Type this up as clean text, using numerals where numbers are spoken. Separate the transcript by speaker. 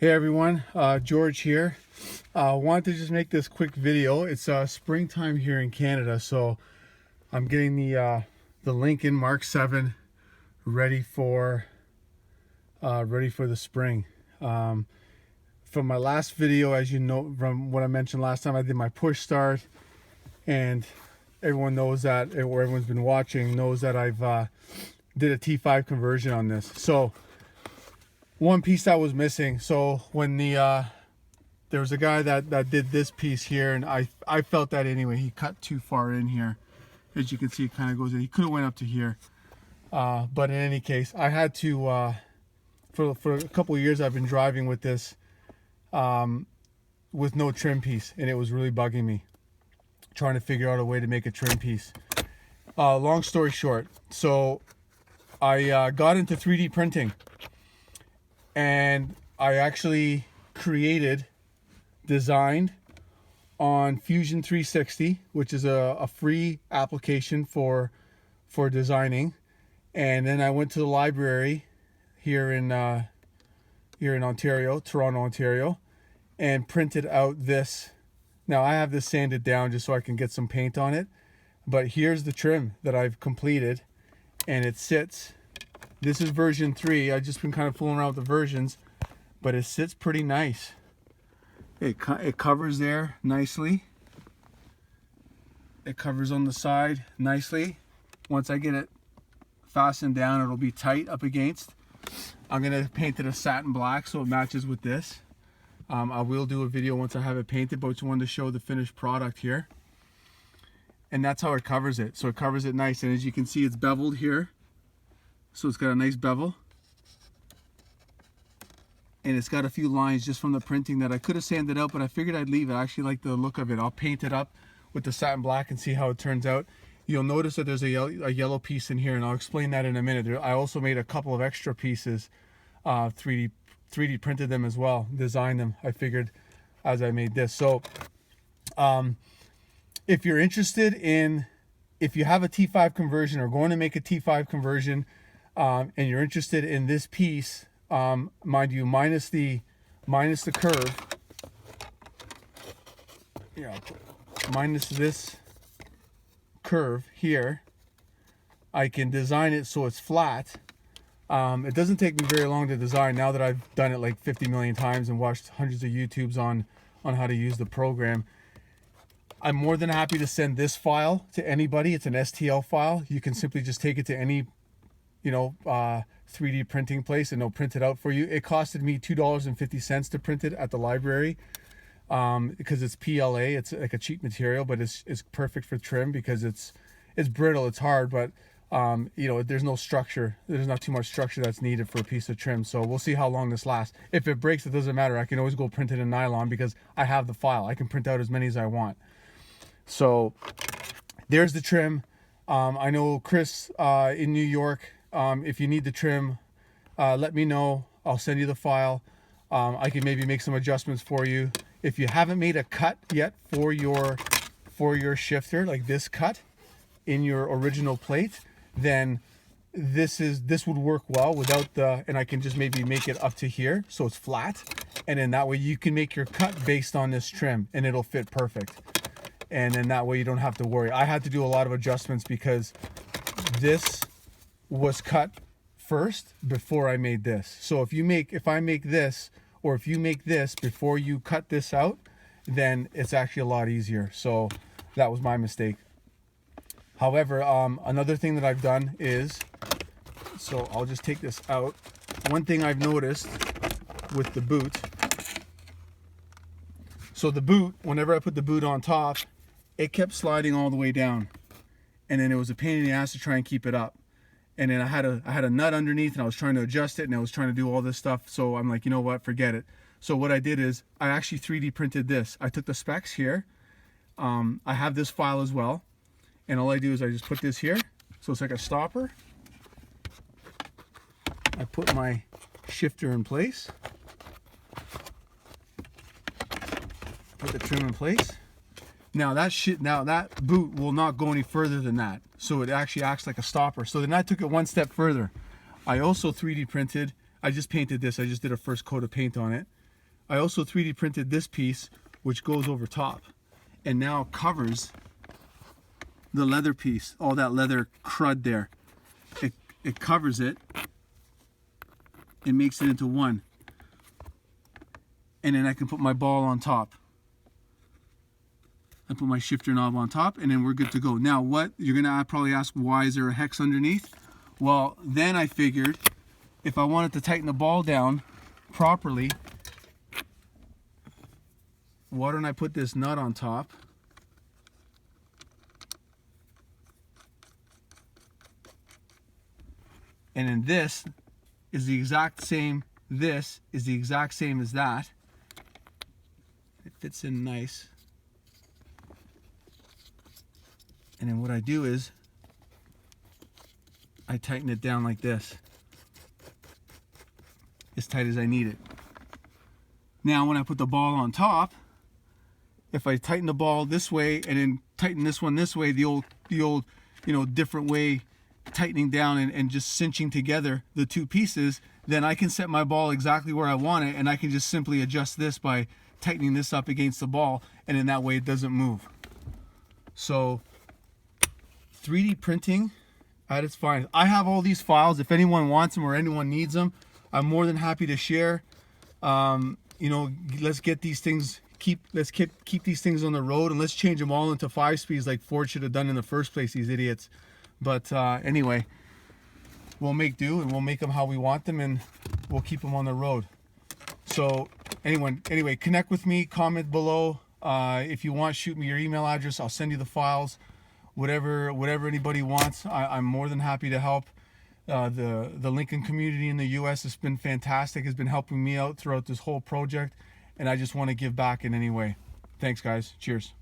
Speaker 1: Hey everyone, George here. Wanted to just make this quick video. It's springtime here in Canada, so I'm getting the Lincoln Mark VII ready for the spring. From my last video, as you know from what I mentioned last time, I did my push start, and everyone knows that, or everyone's been watching knows that I've did a T5 conversion on this. So one piece that was missing. So when there was a guy that did this piece here, and I felt that anyway, he cut too far in here. As you can see, it kind of goes in. He could have went up to here, but in any case, I had to for a couple of years I've been driving with this with no trim piece, and it was really bugging me, trying to figure out a way to make a trim piece. Long story short, so I got into 3D printing, and I actually designed on Fusion 360, which is a free application for designing. And then I went to the library here in Ontario, Toronto, Ontario, and printed out this. Now I have this sanded down just so I can get some paint on it, but here's the trim that I've completed, and it sits. This is version 3. I've just been kind of fooling around with the versions, but it sits pretty nice. It covers there nicely. It covers on the side nicely. Once I get it fastened down, it'll be tight up against. I'm gonna paint it a satin black so it matches with this. I will do a video once I have it painted, but I just wanted to show the finished product here. And that's how it covers it. So it covers it nice, and as you can see, it's beveled here. So it's got a nice bevel, and it's got a few lines just from the printing that I could have sanded out, but I figured I'd leave it. I actually like the look of it. I'll paint it up with the satin black and see how it turns out. You'll notice that there's a yellow piece in here, and I'll explain that in a minute. I also made a couple of extra pieces, 3D printed them as well, designed them, I figured, as I made this. So if you're interested in, if you have a T5 conversion or going to make a T5 conversion, and you're interested in this piece, mind you, minus the curve. Yeah, minus this curve here, I can design it so it's flat. It doesn't take me very long to design now that I've done it like 50 million times and watched hundreds of YouTubes on how to use the program. I'm more than happy to send this file to anybody. It's an STL file. You can simply just take it to any 3D printing place and they'll print it out for you. It costed me $2.50 to print it at the library, because it's PLA. It's like a cheap material, but it's perfect for trim because it's brittle, it's hard, but there's no structure. There's not too much structure that's needed for a piece of trim. So we'll see how long this lasts. If it breaks, it doesn't matter. I can always go print it in nylon because I have the file. I can print out as many as I want. So there's the trim. I know Chris in New York, if you need the trim, let me know. I'll send you the file. I can maybe make some adjustments for you. If you haven't made a cut yet for your shifter, like this cut in your original plate, then this would work well without the, and I can just maybe make it up to here so it's flat, and then that way you can make your cut based on this trim and it'll fit perfect. And then that way you don't have to worry. I had to do a lot of adjustments because this was cut first before I made this. So if I make this, or if you make this before you cut this out, then it's actually a lot easier. So that was my mistake. However, another thing that I've done is, so I'll just take this out. One thing I've noticed with the boot, so the boot, whenever I put the boot on top, it kept sliding all the way down, and then it was a pain in the ass to try and keep it up. And then I had a nut underneath, and I was trying to adjust it, and I was trying to do all this stuff. So I'm like, you know what, forget it. So what I did is I actually 3D printed this. I took the specs here. I have this file as well, and all I do is I just put this here, so it's like a stopper. I put my shifter in place, put the trim in place. Now that boot will not go any further than that. So it actually acts like a stopper. So then I took it one step further. I also 3D printed, I just painted this. I just did a first coat of paint on it. I also 3D printed this piece, which goes over top and now covers the leather piece, all that leather crud there. It covers it and makes it into one. And then I can put my ball on top. I put my shifter knob on top, and then we're good to go. Now what, you're gonna probably ask, why is there a hex underneath? Well, then I figured if I wanted to tighten the ball down properly, why don't I put this nut on top? And then this is the exact same, this is the exact same as that. It fits in nice. And then what I do is I tighten it down like this, as tight as I need it. Now when I put the ball on top, if I tighten the ball this way and then tighten this one this way, the old you know, different way, tightening down and just cinching together the two pieces, then I can set my ball exactly where I want it, and I can just simply adjust this by tightening this up against the ball, and in that way it doesn't move. So 3D printing at its finest. I have all these files. If anyone wants them or anyone needs them, I'm more than happy to share. You know, let's get these things, let's keep these things on the road, and let's change them all into 5 speeds like Ford should have done in the first place, these idiots. But anyway, we'll make do, and we'll make them how we want them, and we'll keep them on the road. So anyway, connect with me, comment below. If you want, shoot me your email address. I'll send you the files. Whatever anybody wants, I'm more than happy to help. The Lincoln community in the US has been fantastic, has been helping me out throughout this whole project, and I just want to give back in any way. Thanks guys, cheers.